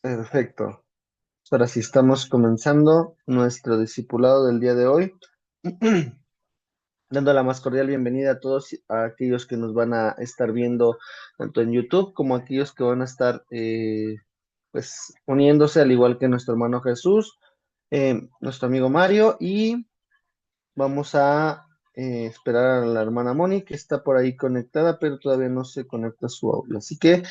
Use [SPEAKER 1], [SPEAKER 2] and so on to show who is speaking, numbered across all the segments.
[SPEAKER 1] Perfecto. Ahora sí, estamos comenzando nuestro discipulado del día de hoy, dando la más cordial bienvenida a todos a aquellos que nos van a estar viendo tanto en YouTube como a aquellos que van a estar pues uniéndose al igual que nuestro hermano Jesús, nuestro amigo Mario y vamos a esperar a la hermana Moni que está por ahí conectada pero todavía no se conecta a su audio. Así que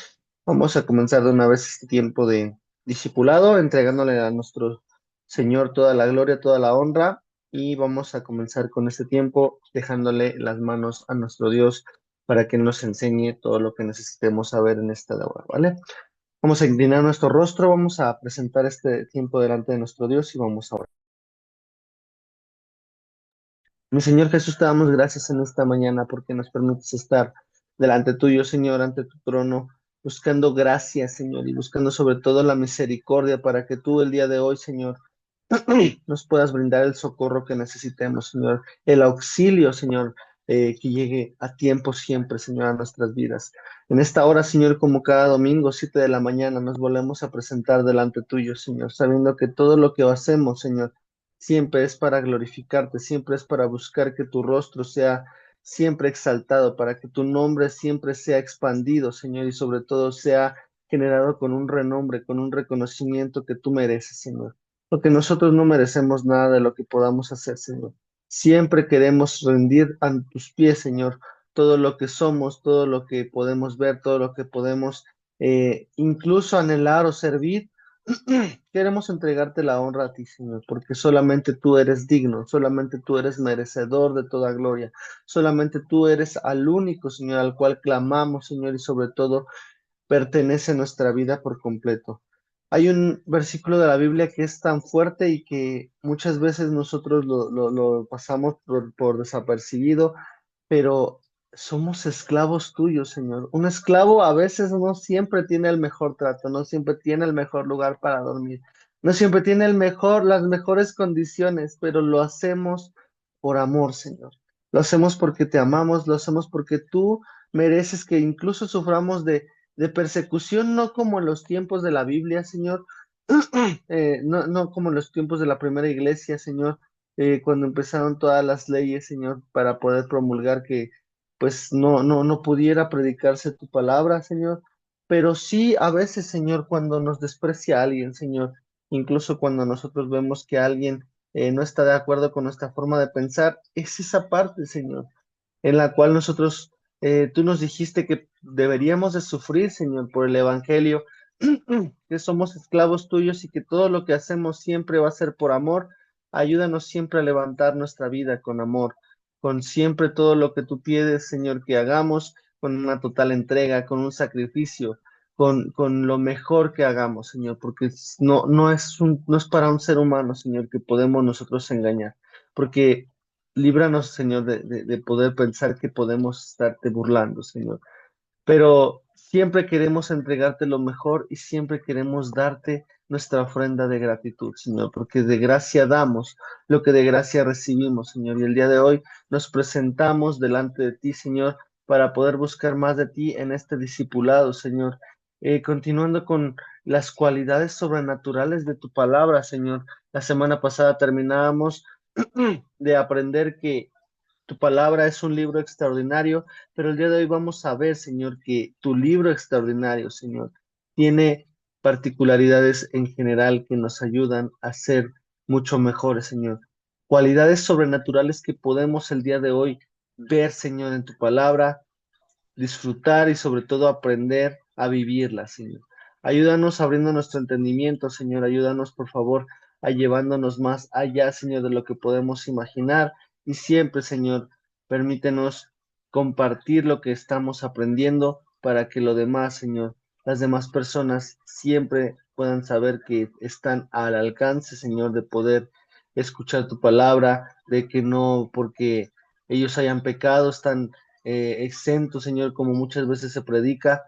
[SPEAKER 1] vamos a comenzar de una vez este tiempo de discipulado, entregándole a nuestro Señor toda la gloria, toda la honra, y vamos a comenzar con este tiempo dejándole las manos a nuestro Dios para que nos enseñe todo lo que necesitemos saber en esta hora, ¿vale? Vamos a inclinar nuestro rostro, vamos a presentar este tiempo delante de nuestro Dios y vamos a orar. Mi Señor Jesús, te damos gracias en esta mañana porque nos permites estar delante tuyo, Señor, ante tu trono, buscando gracias, Señor, y buscando sobre todo la misericordia para que tú el día de hoy, Señor, nos puedas brindar el socorro que necesitemos, Señor, el auxilio, Señor, que llegue a tiempo siempre, Señor, a nuestras vidas. En esta hora, Señor, como cada domingo, 7 de la mañana, nos volvemos a presentar delante tuyo, Señor, sabiendo que todo lo que hacemos, Señor, siempre es para glorificarte, siempre es para buscar que tu rostro sea siempre exaltado, para que tu nombre siempre sea expandido, Señor, y sobre todo sea generado con un renombre, con un reconocimiento que tú mereces, Señor. Porque nosotros no merecemos nada de lo que podamos hacer, Señor. Siempre queremos rendir a tus pies, Señor, todo lo que somos, todo lo que podemos ver, todo lo que podemos incluso anhelar o servir. Queremos entregarte la honra a ti, Señor, porque solamente tú eres digno, solamente tú eres merecedor de toda gloria, solamente tú eres al único, Señor, al cual clamamos, Señor, y sobre todo pertenece nuestra vida por completo. Hay un versículo de la Biblia que es tan fuerte y que muchas veces nosotros lo pasamos por desapercibido, pero somos esclavos tuyos, Señor. Un esclavo a veces no siempre tiene el mejor trato, no siempre tiene el mejor lugar para dormir, no siempre tiene las mejores condiciones, pero lo hacemos por amor, Señor. Lo hacemos porque te amamos, lo hacemos porque tú mereces que incluso suframos de persecución, no como en los tiempos de la Biblia, Señor, no como en los tiempos de la primera iglesia, Señor, cuando empezaron todas las leyes, Señor, para poder promulgar que pues no pudiera predicarse tu palabra, Señor, pero sí a veces, Señor, cuando nos desprecia alguien, Señor, incluso cuando nosotros vemos que alguien no está de acuerdo con nuestra forma de pensar, es esa parte, Señor, en la cual nosotros, tú nos dijiste que deberíamos de sufrir, Señor, por el Evangelio, que somos esclavos tuyos y que todo lo que hacemos siempre va a ser por amor. Ayúdanos siempre a levantar nuestra vida con amor, con siempre todo lo que tú pides, Señor, que hagamos con una total entrega, con un sacrificio, con lo mejor que hagamos, Señor, porque no es para un ser humano, Señor, que podemos nosotros engañar, porque líbranos, Señor, de poder pensar que podemos estarte burlando, Señor. Pero siempre queremos entregarte lo mejor y siempre queremos darte nuestra ofrenda de gratitud, Señor, porque de gracia damos lo que de gracia recibimos, Señor. Y el día de hoy nos presentamos delante de ti, Señor, para poder buscar más de ti en este discipulado, Señor. Continuando con las cualidades sobrenaturales de tu palabra, Señor. La semana pasada terminábamos de aprender que tu palabra es un libro extraordinario, pero el día de hoy vamos a ver, Señor, que tu libro extraordinario, Señor, tiene particularidades en general que nos ayudan a ser mucho mejores, Señor. Cualidades sobrenaturales que podemos el día de hoy ver, Señor, en tu palabra, disfrutar y sobre todo aprender a vivirla, Señor. Ayúdanos abriendo nuestro entendimiento, Señor. Ayúdanos, por favor, a llevándonos más allá, Señor, de lo que podemos imaginar. Y siempre, Señor, permítenos compartir lo que estamos aprendiendo para que lo demás, Señor, las demás personas siempre puedan saber que están al alcance, Señor, de poder escuchar tu palabra, de que no porque ellos hayan pecado, están exento, Señor, como muchas veces se predica,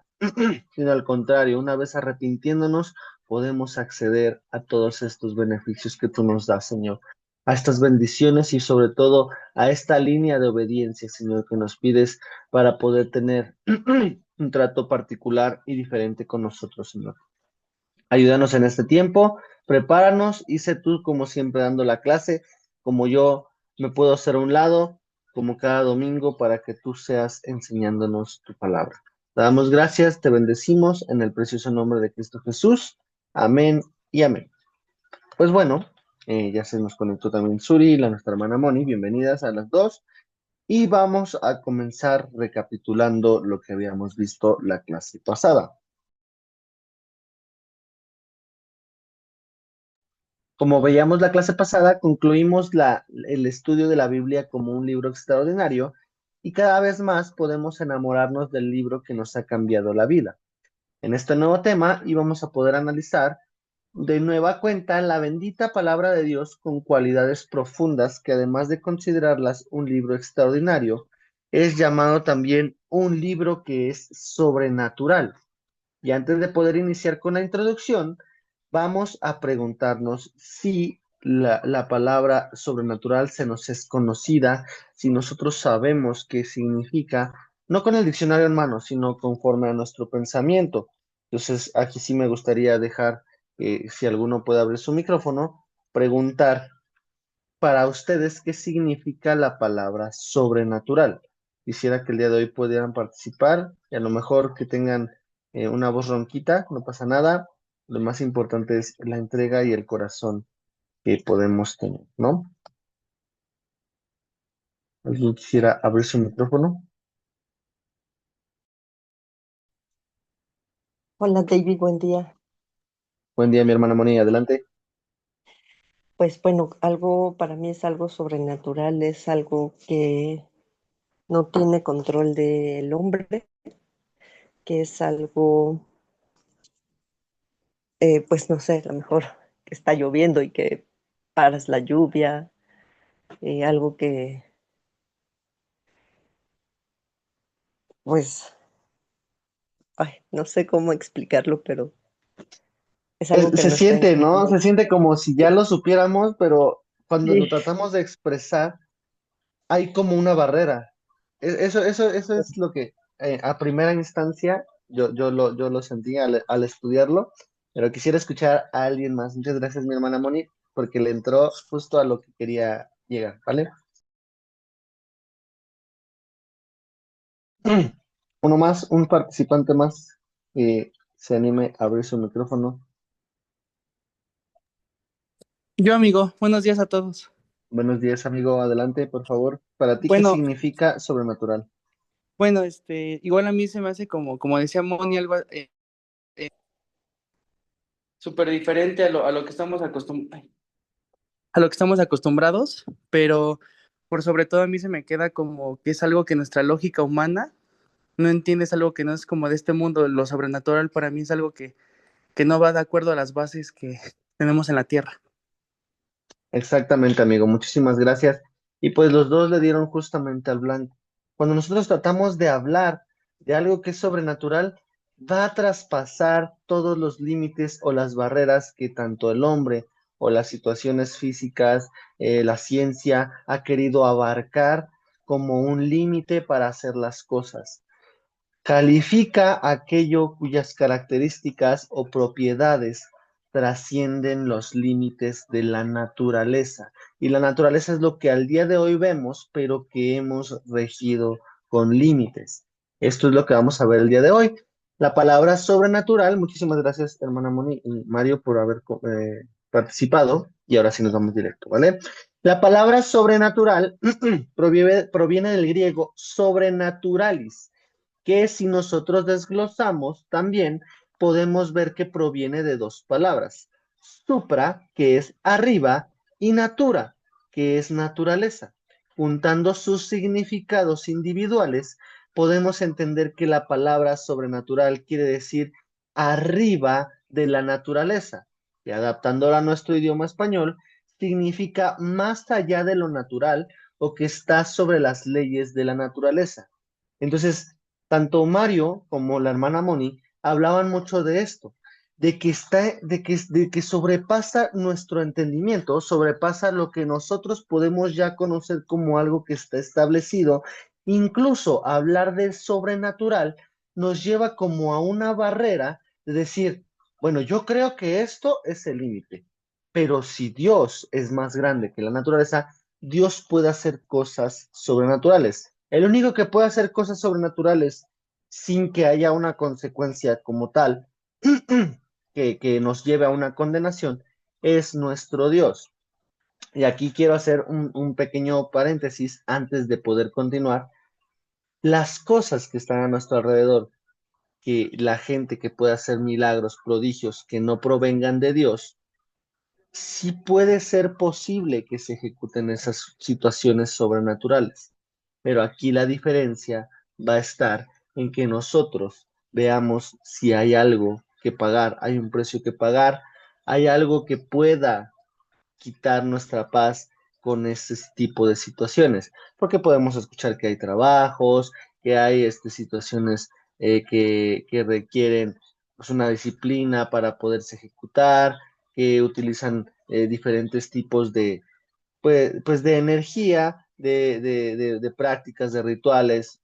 [SPEAKER 1] sino al contrario, una vez arrepintiéndonos, podemos acceder a todos estos beneficios que tú nos das, Señor, a estas bendiciones y sobre todo a esta línea de obediencia, Señor, que nos pides para poder tener un trato particular y diferente con nosotros, Señor. Ayúdanos en este tiempo, prepáranos y sé tú como siempre dando la clase, como yo me puedo hacer a un lado, como cada domingo, para que tú seas enseñándonos tu palabra. Te damos gracias, te bendecimos en el precioso nombre de Cristo Jesús. Amén y amén. Pues bueno, ya se nos conectó también Suri y nuestra hermana Moni. Bienvenidas a las dos. Y vamos a comenzar recapitulando lo que habíamos visto la clase pasada. Como veíamos la clase pasada, concluimos el estudio de la Biblia como un libro extraordinario y cada vez más podemos enamorarnos del libro que nos ha cambiado la vida. En este nuevo tema íbamos a poder analizar de nueva cuenta la bendita palabra de Dios con cualidades profundas que además de considerarlas un libro extraordinario, es llamado también un libro que es sobrenatural. Y antes de poder iniciar con la introducción, vamos a preguntarnos si la palabra sobrenatural se nos es conocida, si nosotros sabemos qué significa, no con el diccionario en mano, sino conforme a nuestro pensamiento. Entonces, aquí sí me gustaría dejar, si alguno puede abrir su micrófono, preguntar para ustedes qué significa la palabra sobrenatural. Quisiera que el día de hoy pudieran participar y a lo mejor que tengan una voz ronquita, no pasa nada. Lo más importante es la entrega y el corazón que podemos tener, ¿no? ¿Alguien quisiera abrir su micrófono?
[SPEAKER 2] Hola David, buen día.
[SPEAKER 1] Buen día, mi hermana Moni, adelante.
[SPEAKER 2] Pues bueno, algo para mí es algo sobrenatural, es algo que no tiene control del hombre, que es algo, pues no sé, a lo mejor que está lloviendo y que paras la lluvia, algo que, pues, ay, no sé cómo explicarlo, pero es algo que
[SPEAKER 1] Se
[SPEAKER 2] no está en
[SPEAKER 1] siente, ¿no?
[SPEAKER 2] control.
[SPEAKER 1] Se siente como si ya lo supiéramos, pero cuando lo
[SPEAKER 2] Sí.
[SPEAKER 1] tratamos de expresar, hay como una barrera. Eso es lo que a primera instancia yo lo sentí al estudiarlo, pero quisiera escuchar a alguien más. Muchas gracias, mi hermana Moni, porque le entró justo a lo que quería llegar, ¿vale? Uno más, un participante más que se anime a abrir su micrófono.
[SPEAKER 3] Yo, amigo, buenos días a todos.
[SPEAKER 1] Buenos días, amigo. Adelante, por favor. ¿Para ti qué
[SPEAKER 3] Bueno,
[SPEAKER 1] significa sobrenatural?
[SPEAKER 3] bueno, igual a mí se me hace como decía Moni, algo súper diferente a lo que a lo que estamos acostumbrados, pero por sobre todo a mí se me queda como que es algo que nuestra lógica humana no entiende, es algo que no es como de este mundo. Lo sobrenatural para mí es algo que no va de acuerdo a las bases que tenemos en la tierra.
[SPEAKER 1] Exactamente, amigo. Muchísimas gracias. Y pues los dos le dieron justamente al blanco. Cuando nosotros tratamos de hablar de algo que es sobrenatural, va a traspasar todos los límites o las barreras que tanto el hombre o las situaciones físicas, la ciencia ha querido abarcar como un límite para hacer las cosas. Califica aquello cuyas características o propiedades trascienden los límites de la naturaleza. Y la naturaleza es lo que al día de hoy vemos, pero que hemos regido con límites. Esto es lo que vamos a ver el día de hoy. La palabra sobrenatural, muchísimas gracias, hermana Moni y Mario, por haber participado. Y ahora sí nos vamos directo, ¿vale? La palabra sobrenatural proviene del griego sobrenaturalis, que si nosotros desglosamos también podemos ver que proviene de dos palabras. Supra, que es arriba, y natura, que es naturaleza. Juntando sus significados individuales, podemos entender que la palabra sobrenatural quiere decir arriba de la naturaleza, y adaptándola a nuestro idioma español, significa más allá de lo natural o que está sobre las leyes de la naturaleza. Entonces, tanto Mario como la hermana Moni hablaban mucho de esto, de que sobrepasa nuestro entendimiento, sobrepasa lo que nosotros podemos ya conocer como algo que está establecido. Incluso hablar del sobrenatural nos lleva como a una barrera de decir, bueno, yo creo que esto es el límite, pero si Dios es más grande que la naturaleza, Dios puede hacer cosas sobrenaturales. El único que puede hacer cosas sobrenaturales sin que haya una consecuencia como tal, que nos lleve a una condenación, es nuestro Dios. Y aquí quiero hacer un pequeño paréntesis antes de poder continuar. Las cosas que están a nuestro alrededor, que la gente que puede hacer milagros, prodigios que no provengan de Dios, sí puede ser posible que se ejecuten esas situaciones sobrenaturales. Pero aquí la diferencia va a estar en que nosotros veamos si hay algo que pagar, hay un precio que pagar, hay algo que pueda quitar nuestra paz con ese tipo de situaciones, porque podemos escuchar que hay trabajos, que hay situaciones que requieren pues, una disciplina para poderse ejecutar, que utilizan diferentes tipos de, pues de energía, de prácticas, de rituales,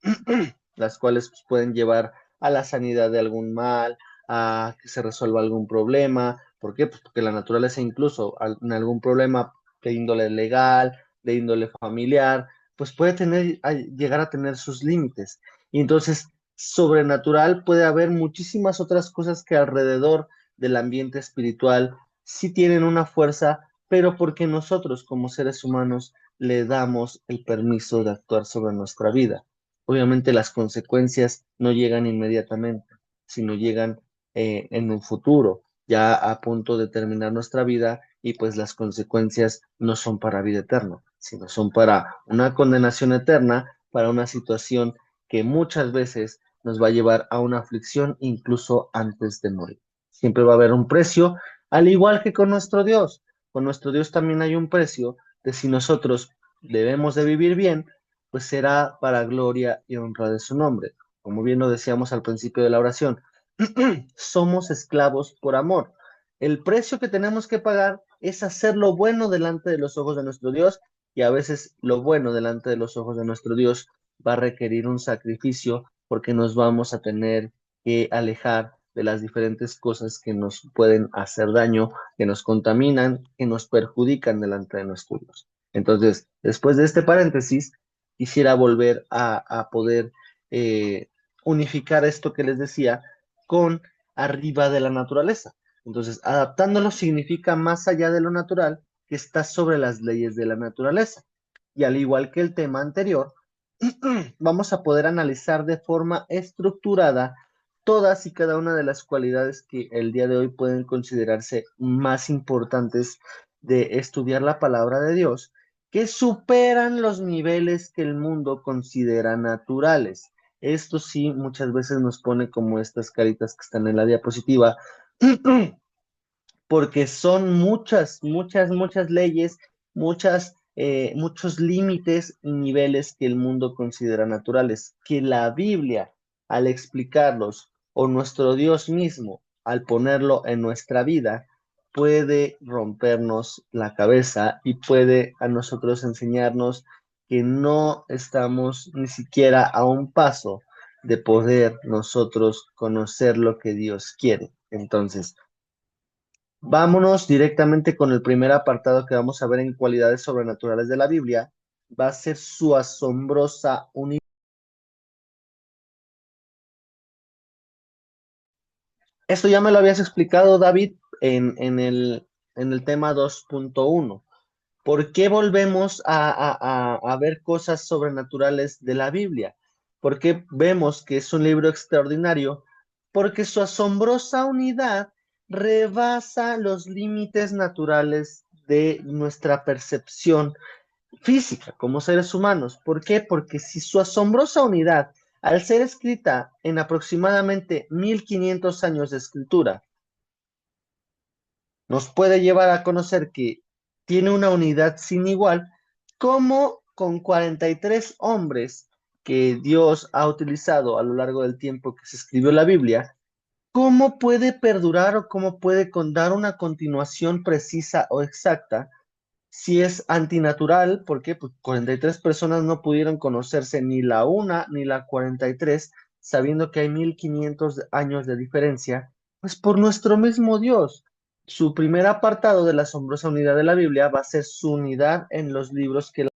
[SPEAKER 1] las cuales pues, pueden llevar a la sanidad de algún mal, a que se resuelva algún problema. ¿Por qué? Pues porque la naturaleza incluso en algún problema de índole legal, de índole familiar, pues puede llegar a tener sus límites. Y entonces, sobrenatural puede haber muchísimas otras cosas que alrededor del ambiente espiritual sí tienen una fuerza, pero porque nosotros como seres humanos le damos el permiso de actuar sobre nuestra vida. Obviamente las consecuencias no llegan inmediatamente, sino llegan en un futuro, ya a punto de terminar nuestra vida, y pues las consecuencias no son para vida eterna, sino son para una condenación eterna, para una situación que muchas veces nos va a llevar a una aflicción incluso antes de morir. Siempre va a haber un precio, al igual que con nuestro Dios. Con nuestro Dios también hay un precio de si nosotros debemos de vivir bien, pues será para gloria y honra de su nombre. Como bien lo decíamos al principio de la oración, somos esclavos por amor. El precio que tenemos que pagar es hacer lo bueno delante de los ojos de nuestro Dios, y a veces lo bueno delante de los ojos de nuestro Dios va a requerir un sacrificio porque nos vamos a tener que alejar de las diferentes cosas que nos pueden hacer daño, que nos contaminan, que nos perjudican delante de nuestro Dios. Entonces, después de este paréntesis, quisiera volver a poder eh, unificar esto que les decía con arriba de la naturaleza. Entonces, adaptándolo significa más allá de lo natural, que está sobre las leyes de la naturaleza. Y al igual que el tema anterior, vamos a poder analizar de forma estructurada todas y cada una de las cualidades que el día de hoy pueden considerarse más importantes de estudiar la palabra de Dios, que superan los niveles que el mundo considera naturales. Esto sí, muchas veces nos pone como estas caritas que están en la diapositiva, porque son muchas leyes, muchos límites y niveles que el mundo considera naturales, que la Biblia, al explicarlos, o nuestro Dios mismo, al ponerlo en nuestra vida, puede rompernos la cabeza y puede a nosotros enseñarnos que no estamos ni siquiera a un paso de poder nosotros conocer lo que Dios quiere. Entonces, vámonos directamente con el primer apartado que vamos a ver en cualidades sobrenaturales de la Biblia. Va a ser su asombrosa unidad. Esto ya me lo habías explicado, David, en el tema 2.1. ¿Por qué volvemos a ver cosas sobrenaturales de la Biblia? ¿Por qué vemos que es un libro extraordinario? Porque su asombrosa unidad rebasa los límites naturales de nuestra percepción física como seres humanos. ¿Por qué? Porque si su asombrosa unidad, al ser escrita en aproximadamente 1500 años de escritura, nos puede llevar a conocer que tiene una unidad sin igual, como con 43 hombres que Dios ha utilizado a lo largo del tiempo que se escribió la Biblia, ¿cómo puede perdurar o cómo puede dar una continuación precisa o exacta si es antinatural? Porque pues 43 personas no pudieron conocerse, ni la una ni la 43, sabiendo que hay 1500 años de diferencia. Pues por nuestro mismo Dios. Su primer apartado de la asombrosa unidad de la Biblia va a ser su unidad en los libros que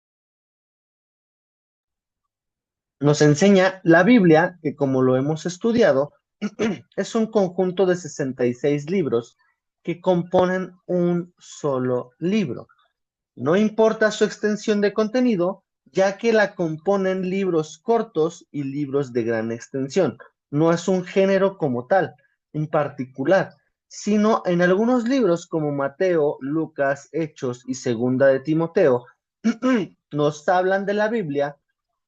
[SPEAKER 1] nos enseña la Biblia, que como lo hemos estudiado, es un conjunto de 66 libros que componen un solo libro. No importa su extensión de contenido, ya que la componen libros cortos y libros de gran extensión. No es un género como tal, en particular, sino en algunos libros como Mateo, Lucas, Hechos y Segunda de Timoteo, nos hablan de la Biblia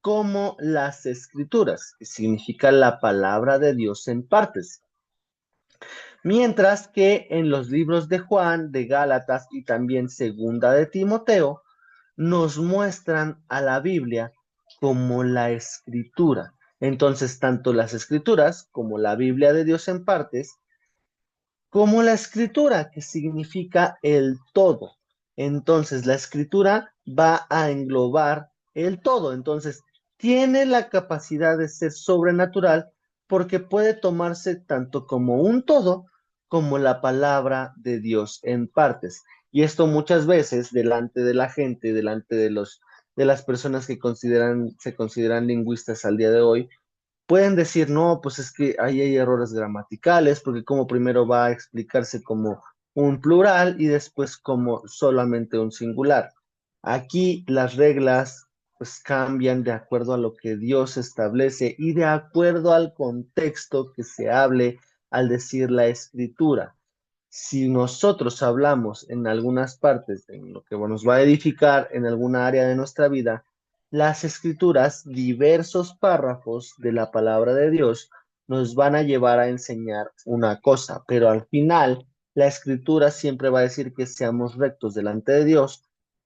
[SPEAKER 1] como las Escrituras, que significa la palabra de Dios en partes. Mientras que en los libros de Juan, de Gálatas y también Segunda de Timoteo, nos muestran a la Biblia como la escritura. Entonces, tanto las escrituras como la Biblia de Dios en partes, como la escritura, que significa el todo. Entonces, la escritura va a englobar el todo. Entonces, tiene la capacidad de ser sobrenatural porque puede tomarse tanto como un todo como la palabra de Dios en partes. Y esto muchas veces delante de la gente, delante de las personas que se consideran lingüistas al día de hoy, pueden decir, no, pues es que ahí hay errores gramaticales, porque como primero va a explicarse como un plural y después como solamente un singular. Aquí las reglas pues cambian de acuerdo a lo que Dios establece y de acuerdo al contexto que se hable al decir la escritura. Si nosotros hablamos en algunas partes de lo que nos va a edificar en alguna área de nuestra vida, las escrituras, diversos párrafos de la palabra de Dios, nos van a llevar a enseñar una cosa, pero al final la escritura siempre va a decir que seamos rectos delante de Dios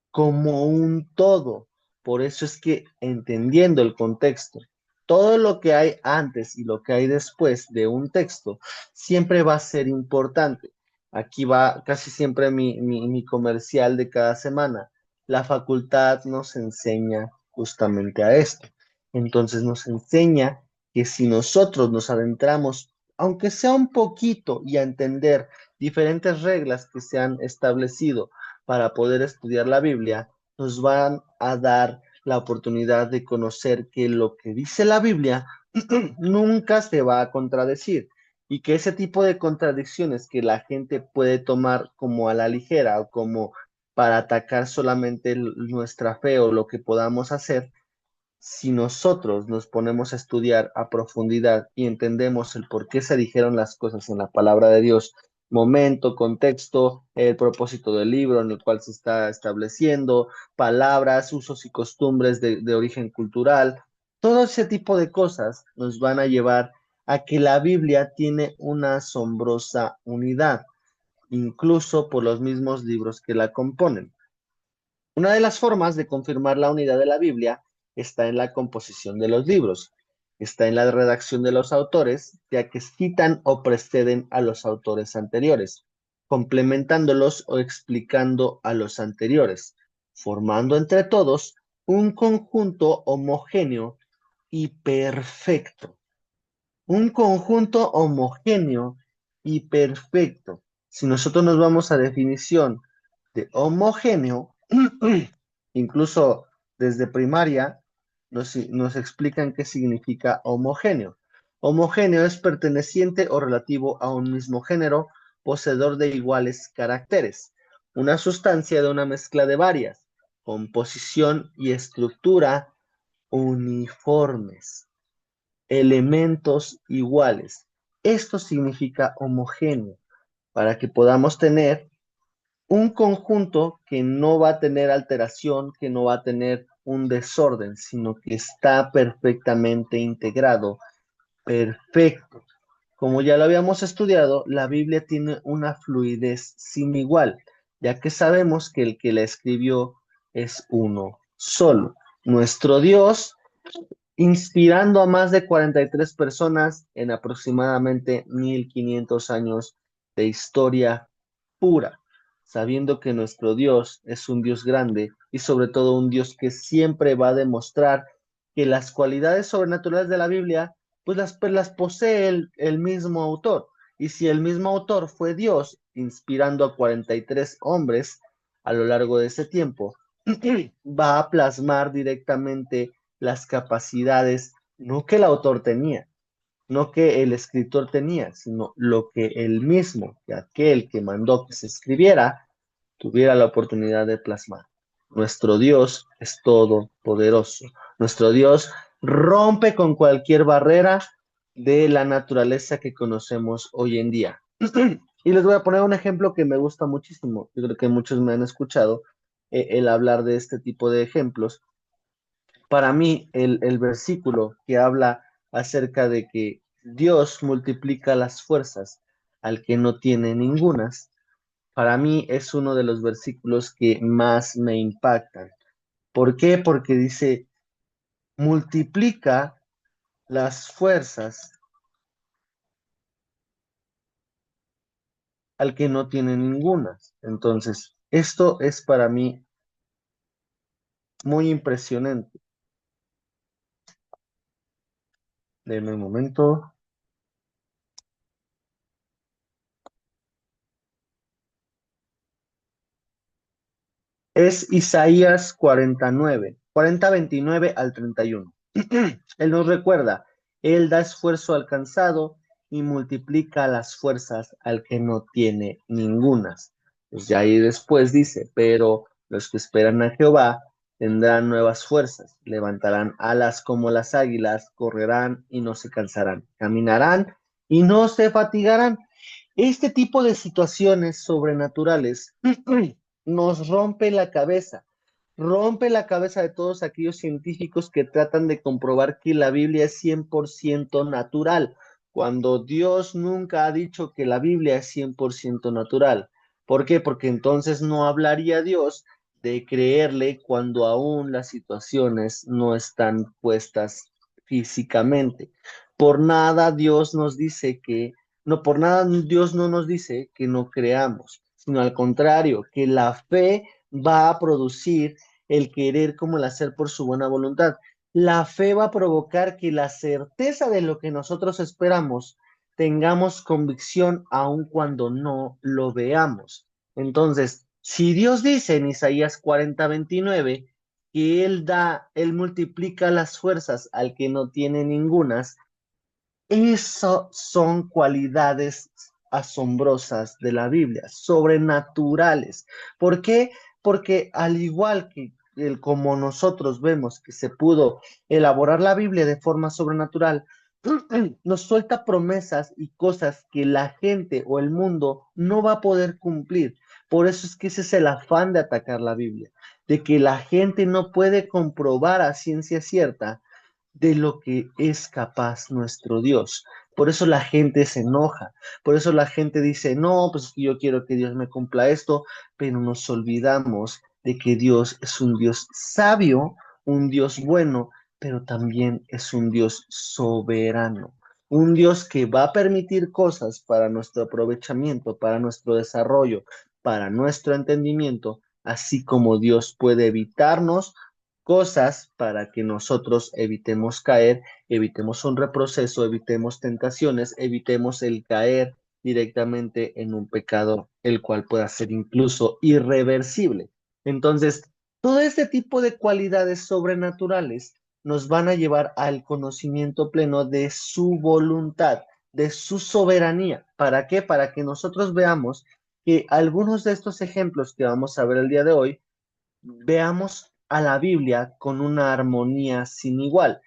[SPEAKER 1] como un todo. Por eso es que entendiendo el contexto, todo lo que hay antes y lo que hay después de un texto siempre va a ser importante. Aquí va casi siempre mi comercial de cada semana. La facultad nos enseña justamente a esto. Entonces nos enseña que si nosotros nos adentramos, aunque sea un poquito, y a entender diferentes reglas que se han establecido para poder estudiar la Biblia, nos van a dar la oportunidad de conocer que lo que dice la Biblia nunca se va a contradecir y que ese tipo de contradicciones que la gente puede tomar como a la ligera o como para atacar solamente nuestra fe o lo que podamos hacer, si nosotros nos ponemos a estudiar a profundidad y entendemos el por qué se dijeron las cosas en la palabra de Dios, momento, contexto, el propósito del libro en el cual se está estableciendo, palabras, usos y costumbres de origen cultural, todo ese tipo de cosas nos van a llevar a que la Biblia tiene una asombrosa unidad, incluso por los mismos libros que la componen. Una de las formas de confirmar la unidad de la Biblia está en la composición de los libros, está en la redacción de los autores, ya que citan o preceden a los autores anteriores, complementándolos o explicando a los anteriores, formando entre todos un conjunto homogéneo y perfecto. Un conjunto homogéneo y perfecto. Si nosotros nos vamos a definición de homogéneo, incluso desde primaria nos explican qué significa homogéneo. Homogéneo es perteneciente o relativo a un mismo género, poseedor de iguales caracteres, una sustancia de una mezcla de varias, composición y estructura uniformes, elementos iguales. Esto significa homogéneo, para que podamos tener un conjunto que no va a tener alteración, que no va a tener un desorden, sino que está perfectamente integrado, perfecto. Como ya lo habíamos estudiado, la Biblia tiene una fluidez sin igual, ya que sabemos que el que la escribió es uno solo, nuestro Dios, inspirando a más de 43 personas en aproximadamente 1500 años de historia pura, sabiendo que nuestro Dios es un Dios grande y sobre todo un Dios que siempre va a demostrar que las cualidades sobrenaturales de la Biblia, pues las posee el mismo autor. Y si el mismo autor fue Dios, inspirando a 43 hombres a lo largo de ese tiempo, va a plasmar directamente las capacidades, no que el autor tenía, no que el escritor tenía, sino lo que él mismo, que aquel que mandó que se escribiera, tuviera la oportunidad de plasmar. Nuestro Dios es todopoderoso. Nuestro Dios rompe con cualquier barrera de la naturaleza que conocemos hoy en día. Y les voy a poner un ejemplo que me gusta muchísimo. Yo creo que muchos me han escuchado el hablar de este tipo de ejemplos. Para mí, el versículo que habla acerca de que Dios multiplica las fuerzas al que no tiene ningunas, para mí es uno de los versículos que más me impactan. ¿Por qué? Porque dice, multiplica las fuerzas al que no tiene ningunas. Entonces, esto es para mí muy impresionante. Denme un momento. Es Isaías 49, 29 al 31. Él nos recuerda, Él da esfuerzo al cansado y multiplica las fuerzas al que no tiene ningunas. Pues ya ahí después dice, pero los que esperan a Jehová tendrán nuevas fuerzas, levantarán alas como las águilas, correrán y no se cansarán, caminarán y no se fatigarán. Este tipo de situaciones sobrenaturales nos rompe la cabeza de todos aquellos científicos que tratan de comprobar que la Biblia es 100% natural, cuando Dios nunca ha dicho que la Biblia es 100% natural. ¿Por qué? Porque entonces no hablaría Dios de creerle cuando aún las situaciones no están puestas físicamente. Por nada Dios nos dice que no, por nada Dios no nos dice que no creamos, sino al contrario, que la fe va a producir el querer como el hacer por su buena voluntad. La fe va a provocar que la certeza de lo que nosotros esperamos tengamos convicción aun cuando no lo veamos. Entonces, si Dios dice en Isaías 40:29 que Él multiplica las fuerzas al que no tiene ningunas, eso son cualidades asombrosas de la Biblia, sobrenaturales. ¿Por qué? Porque al igual que como nosotros vemos que se pudo elaborar la Biblia de forma sobrenatural, nos suelta promesas y cosas que la gente o el mundo no va a poder cumplir. Por eso es que ese es el afán de atacar la Biblia, de que la gente no puede comprobar a ciencia cierta de lo que es capaz nuestro Dios. Por eso la gente se enoja, por eso la gente dice, no, pues yo quiero que Dios me cumpla esto, pero nos olvidamos de que Dios es un Dios sabio, un Dios bueno, pero también es un Dios soberano, un Dios que va a permitir cosas para nuestro aprovechamiento, para nuestro desarrollo, para nuestro entendimiento, así como Dios puede evitarnos cosas para que nosotros evitemos caer, evitemos un reproceso, evitemos tentaciones, evitemos el caer directamente en un pecado, el cual pueda ser incluso irreversible. Entonces, todo este tipo de cualidades sobrenaturales nos van a llevar al conocimiento pleno de su voluntad, de su soberanía. ¿Para qué? Para que nosotros veamos que algunos de estos ejemplos que vamos a ver el día de hoy, veamos a la Biblia con una armonía sin igual.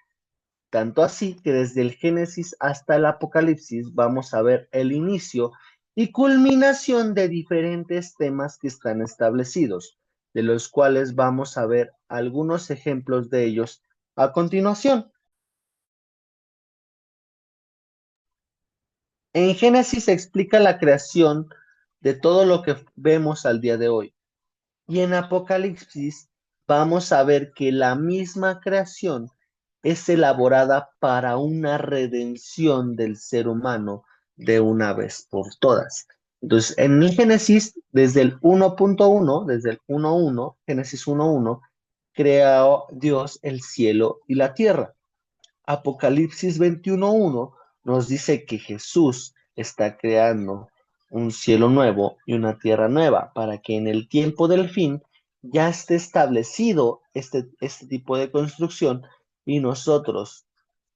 [SPEAKER 1] Tanto así que desde el Génesis hasta el Apocalipsis vamos a ver el inicio y culminación de diferentes temas que están establecidos, de los cuales vamos a ver algunos ejemplos de ellos a continuación. En Génesis se explica la creación de todo lo que vemos al día de hoy. Y en Apocalipsis vamos a ver que la misma creación es elaborada para una redención del ser humano de una vez por todas. Entonces, en el Génesis, desde el 1.1, desde el 1.1, Génesis 1.1, creó Dios el cielo y la tierra. Apocalipsis 21.1 nos dice que Jesús está creando un cielo nuevo y una tierra nueva, para que en el tiempo del fin ya esté establecido este tipo de construcción y nosotros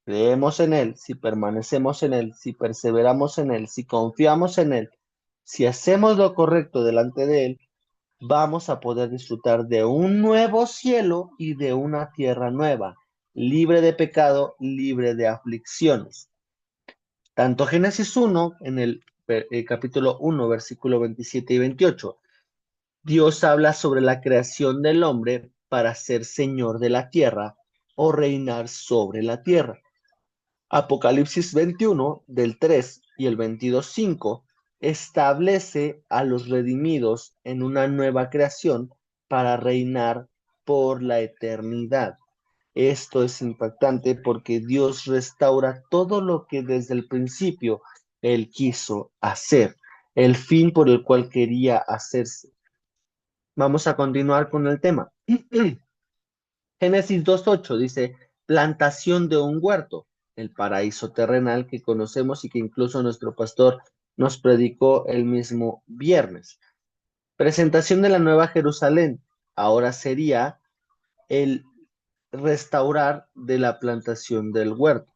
[SPEAKER 1] creemos en Él, si permanecemos en Él, si perseveramos en Él, si confiamos en Él, si hacemos lo correcto delante de Él, vamos a poder disfrutar de un nuevo cielo y de una tierra nueva, libre de pecado, libre de aflicciones. Tanto Génesis 1, en el capítulo 1, versículo 27 y 28, Dios habla sobre la creación del hombre para ser señor de la tierra o reinar sobre la tierra. Apocalipsis 21, del 3 y el 22:5, establece a los redimidos en una nueva creación para reinar por la eternidad. Esto es impactante porque Dios restaura todo lo que desde el principio Él quiso hacer, el fin por el cual quería hacerse. Vamos a continuar con el tema. Génesis 2:8 dice, plantación de un huerto, el paraíso terrenal que conocemos y que incluso nuestro pastor nos predicó el mismo viernes. Presentación de la Nueva Jerusalén, ahora sería el restaurar de la plantación del huerto,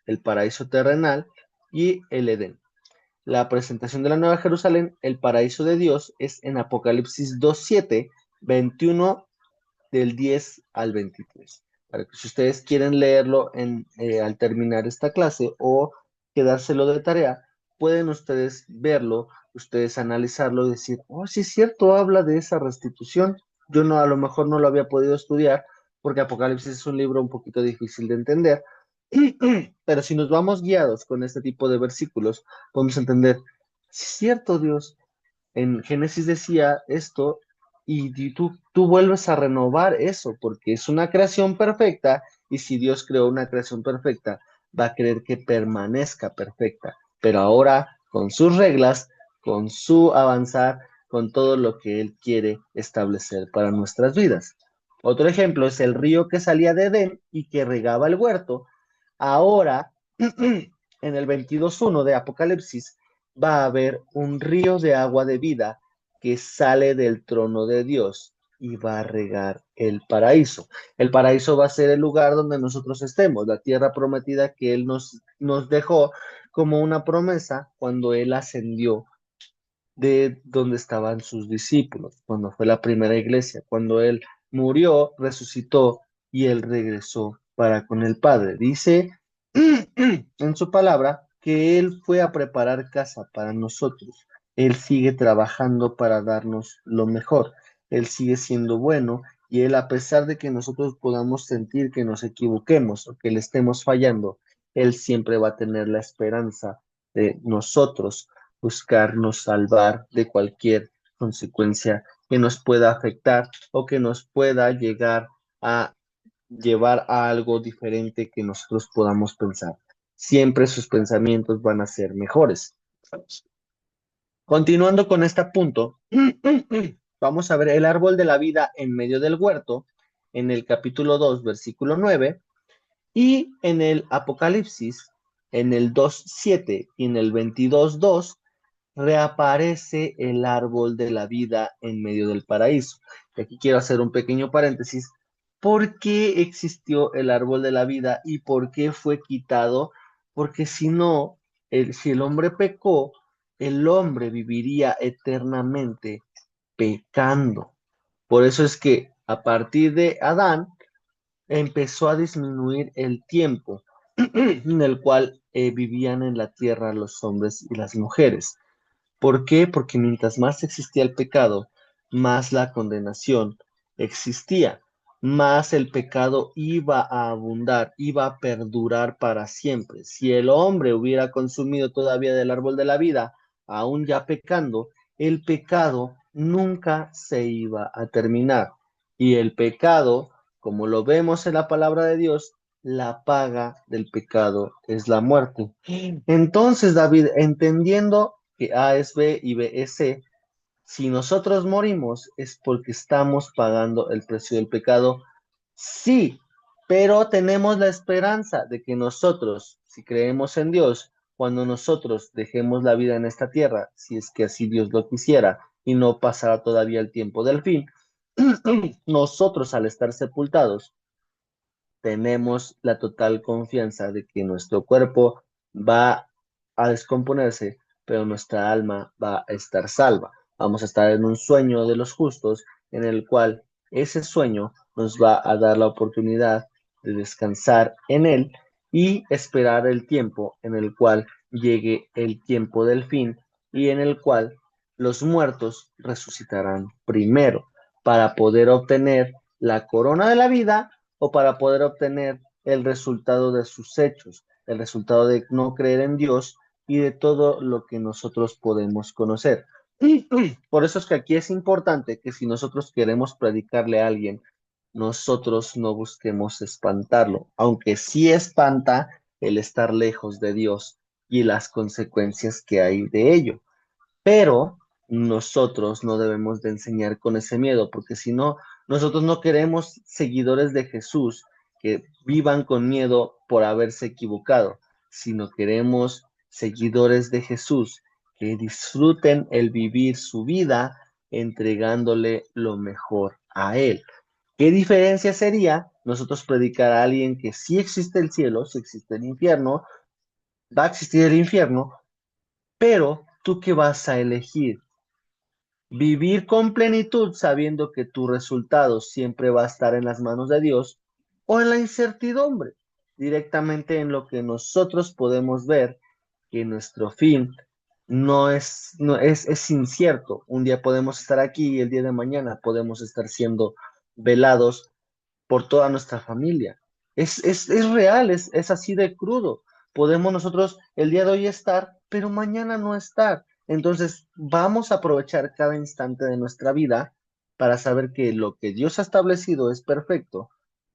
[SPEAKER 1] el paraíso terrenal y el Edén. La presentación de la Nueva Jerusalén, el paraíso de Dios, es en Apocalipsis 2:7, 21 del 10 al 23. Para que si ustedes quieren leerlo al terminar esta clase o quedárselo de tarea, pueden ustedes verlo, ustedes analizarlo y decir, oh, sí es cierto, habla de esa restitución. Yo no, a lo mejor no lo había podido estudiar porque Apocalipsis es un libro un poquito difícil de entender, pero si nos vamos guiados con este tipo de versículos, podemos entender, sí es cierto, Dios, en Génesis decía esto y tú vuelves a renovar eso porque es una creación perfecta y si Dios creó una creación perfecta, va a querer que permanezca perfecta, pero ahora con sus reglas, con su avanzar, con todo lo que Él quiere establecer para nuestras vidas. Otro ejemplo es el río que salía de Edén y que regaba el huerto. Ahora, en el 22:1 de Apocalipsis, va a haber un río de agua de vida que sale del trono de Dios y va a regar el paraíso. El paraíso va a ser el lugar donde nosotros estemos, la tierra prometida que Él nos dejó como una promesa cuando Él ascendió de donde estaban sus discípulos, cuando fue la primera iglesia, cuando Él murió, resucitó y Él regresó para con el Padre. Dice en su palabra que Él fue a preparar casa para nosotros. Él sigue trabajando para darnos lo mejor. Él sigue siendo bueno y Él, a pesar de que nosotros podamos sentir que nos equivoquemos o que le estemos fallando, Él siempre va a tener la esperanza de nosotros buscarnos salvar de cualquier consecuencia que nos pueda afectar o que nos pueda llegar a llevar a algo diferente que nosotros podamos pensar. Siempre sus pensamientos van a ser mejores. Continuando con este punto, vamos a ver el árbol de la vida en medio del huerto, en el capítulo 2, versículo 9, y en el Apocalipsis, en el 2:7 y en el 22:2, reaparece el árbol de la vida en medio del paraíso. Y aquí quiero hacer un pequeño paréntesis. ¿Por qué existió el árbol de la vida y por qué fue quitado? Porque si no, si el hombre pecó, el hombre viviría eternamente pecando. Por eso es que a partir de Adán empezó a disminuir el tiempo en el cual vivían en la tierra los hombres y las mujeres. ¿Por qué? Porque mientras más existía el pecado, más la condenación existía, más el pecado iba a abundar, iba a perdurar para siempre. Si el hombre hubiera consumido todavía del árbol de la vida, aún ya pecando, el pecado nunca se iba a terminar. Y el pecado, como lo vemos en la palabra de Dios, la paga del pecado es la muerte. Entonces, David, entendiendo que A es B y B es C, si nosotros morimos es porque estamos pagando el precio del pecado, sí, pero tenemos la esperanza de que nosotros, si creemos en Dios, cuando nosotros dejemos la vida en esta tierra, si es que así Dios lo quisiera, y no pasará todavía el tiempo del fin, nosotros al estar sepultados, tenemos la total confianza de que nuestro cuerpo va a descomponerse, pero nuestra alma va a estar salva. Vamos a estar en un sueño de los justos, en el cual ese sueño nos va a dar la oportunidad de descansar en él y esperar el tiempo en el cual llegue el tiempo del fin y en el cual los muertos resucitarán primero para poder obtener la corona de la vida o para poder obtener el resultado de sus hechos, el resultado de no creer en Dios y de todo lo que nosotros podemos conocer. Por eso es que aquí es importante que si nosotros queremos predicarle a alguien, nosotros no busquemos espantarlo, aunque sí espanta el estar lejos de Dios y las consecuencias que hay de ello. Pero nosotros no debemos de enseñar con ese miedo, porque si no, nosotros no queremos seguidores de Jesús que vivan con miedo por haberse equivocado, sino queremos seguidores de Jesús que disfruten el vivir su vida entregándole lo mejor a Él. ¿Qué diferencia sería nosotros predicar a alguien que sí existe el cielo, sí existe el infierno, va a existir el infierno, pero tú qué vas a elegir? Vivir con plenitud sabiendo que tu resultado siempre va a estar en las manos de Dios o en la incertidumbre, directamente en lo que nosotros podemos ver que nuestro fin no es incierto. Un día podemos estar aquí y el día de mañana podemos estar siendo velados por toda nuestra familia. Es real, es así de crudo. Podemos nosotros el día de hoy estar, pero mañana no estar. Entonces, vamos a aprovechar cada instante de nuestra vida para saber que lo que Dios ha establecido es perfecto,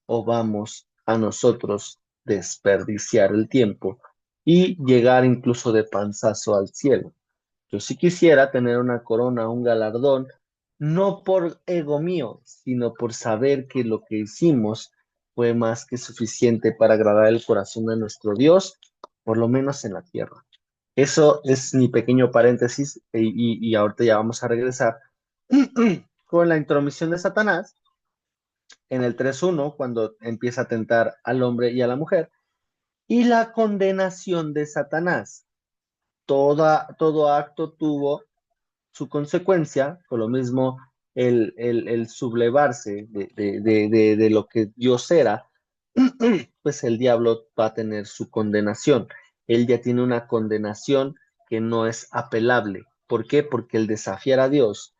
[SPEAKER 1] o vamos a nosotros desperdiciar el tiempo y llegar incluso de panzazo al cielo. Yo sí quisiera tener una corona, un galardón, no por ego mío, sino por saber que lo que hicimos fue más que suficiente para agradar el corazón de nuestro Dios, por lo menos en la tierra. Eso es mi pequeño paréntesis y ahorita ya vamos a regresar con la intromisión de Satanás en el 3:1, cuando empieza a tentar al hombre y a la mujer, y la condenación de Satanás. Todo acto tuvo su consecuencia, por lo mismo el sublevarse de lo que Dios era, pues el diablo va a tener su condenación. Él ya tiene una condenación que no es apelable. ¿Por qué? Porque el desafiar a Dios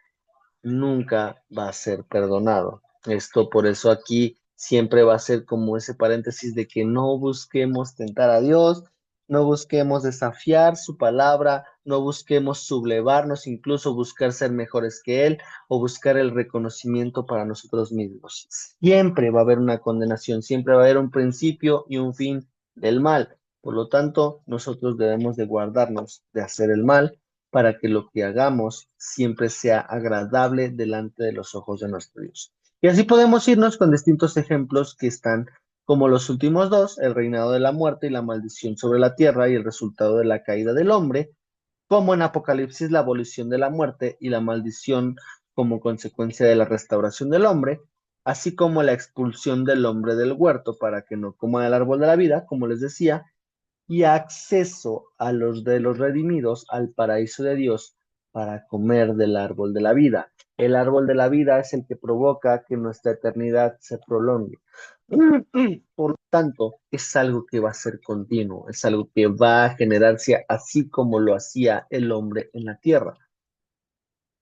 [SPEAKER 1] nunca va a ser perdonado. Esto por eso aquí siempre va a ser como ese paréntesis de que no busquemos tentar a Dios, no busquemos desafiar su palabra, no busquemos sublevarnos, incluso buscar ser mejores que Él o buscar el reconocimiento para nosotros mismos. Siempre va a haber una condenación, siempre va a haber un principio y un fin del mal. Por lo tanto, nosotros debemos de guardarnos de hacer el mal para que lo que hagamos siempre sea agradable delante de los ojos de nuestro Dios. Y así podemos irnos con distintos ejemplos que están como los últimos dos, el reinado de la muerte y la maldición sobre la tierra y el resultado de la caída del hombre, como en Apocalipsis la abolición de la muerte y la maldición como consecuencia de la restauración del hombre, así como la expulsión del hombre del huerto para que no coma del árbol de la vida, como les decía, y acceso a los de los redimidos al paraíso de Dios para comer del árbol de la vida. El árbol de la vida es el que provoca que nuestra eternidad se prolongue. Por lo tanto, es algo que va a ser continuo, es algo que va a generarse así como lo hacía el hombre en la tierra.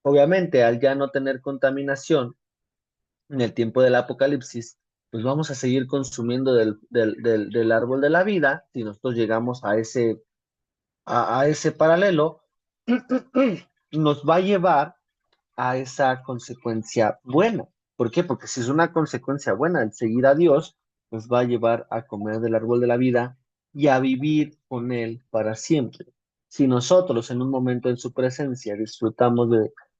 [SPEAKER 1] Obviamente, al ya no tener contaminación en el tiempo del Apocalipsis, pues vamos a seguir consumiendo del árbol de la vida si nosotros llegamos a ese paralelo, nos va a llevar a esa consecuencia buena. ¿Por qué? Porque si es una consecuencia buena, el seguir a Dios nos va a llevar a comer del árbol de la vida y a vivir con Él para siempre. Si nosotros en un momento en su presencia disfrutamos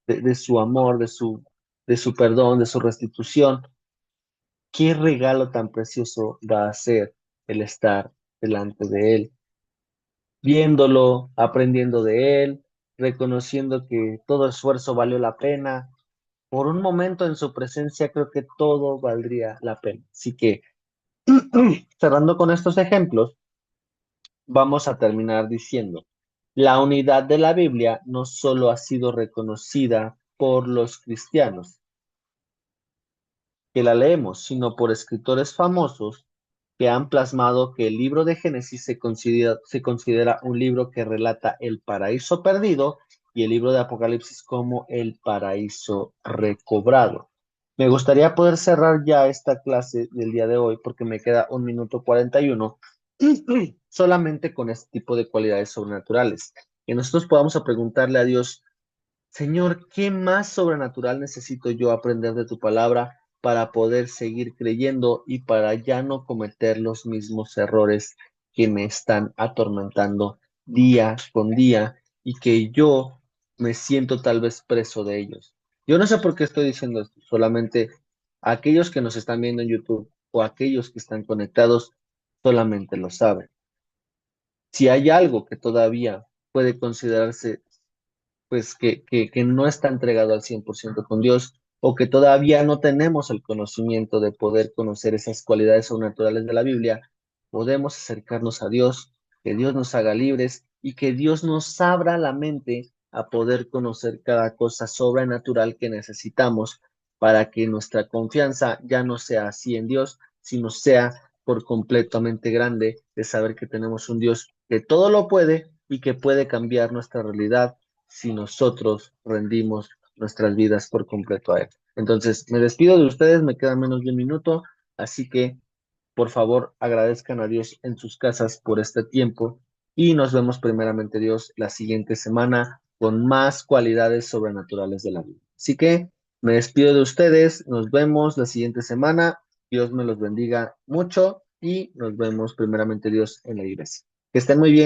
[SPEAKER 1] de su amor, de su perdón, de su restitución, qué regalo tan precioso va a ser el estar delante de Él. viéndolo, aprendiendo de él, reconociendo que todo esfuerzo valió la pena. Por un momento en su presencia creo que todo valdría la pena. Así que cerrando con estos ejemplos, vamos a terminar diciendo, la unidad de la Biblia no solo ha sido reconocida por los cristianos que la leemos, sino por escritores famosos que han plasmado que el libro de Génesis se considera un libro que relata el paraíso perdido y el libro de Apocalipsis como el paraíso recobrado. Me gustaría poder cerrar ya esta clase del día de hoy porque me queda 1 minuto 41 solamente con este tipo de cualidades sobrenaturales. Que nosotros podamos a preguntarle a Dios, Señor, ¿qué más sobrenatural necesito yo aprender de tu palabra para poder seguir creyendo y para ya no cometer los mismos errores que me están atormentando día con día y que yo me siento tal vez preso de ellos? Yo no sé por qué estoy diciendo esto, solamente aquellos que nos están viendo en YouTube o aquellos que están conectados solamente lo saben. Si hay algo que todavía puede considerarse pues que no está entregado al 100% con Dios o que todavía no tenemos el conocimiento de poder conocer esas cualidades sobrenaturales de la Biblia, podemos acercarnos a Dios, que Dios nos haga libres y que Dios nos abra la mente a poder conocer cada cosa sobrenatural que necesitamos para que nuestra confianza ya no sea así en Dios, sino sea por completamente grande de saber que tenemos un Dios que todo lo puede y que puede cambiar nuestra realidad si nosotros rendimos nuestras vidas por completo a Él. Entonces, me despido de ustedes, me queda menos de 1 minuto, así que por favor agradezcan a Dios en sus casas por este tiempo y nos vemos primeramente Dios la siguiente semana con más cualidades sobrenaturales de la vida. Así que me despido de ustedes, nos vemos la siguiente semana, Dios me los bendiga mucho y nos vemos primeramente Dios en la iglesia. Que estén muy bien.